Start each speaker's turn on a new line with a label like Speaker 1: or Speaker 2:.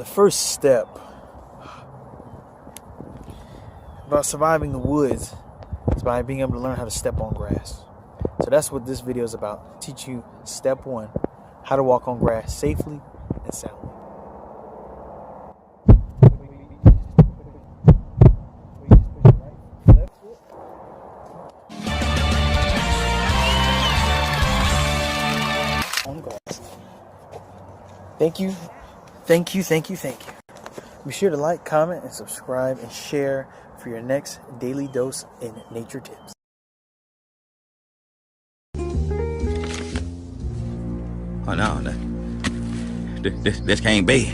Speaker 1: the first step about surviving the woods is by being able to learn how to step on grass. So that's what this video is about. Teach you step one, how to walk on grass safely and soundly. On grass. Thank you. Be sure to like, comment, and subscribe and share for your next daily dose in nature tips.
Speaker 2: Oh no, this can't be.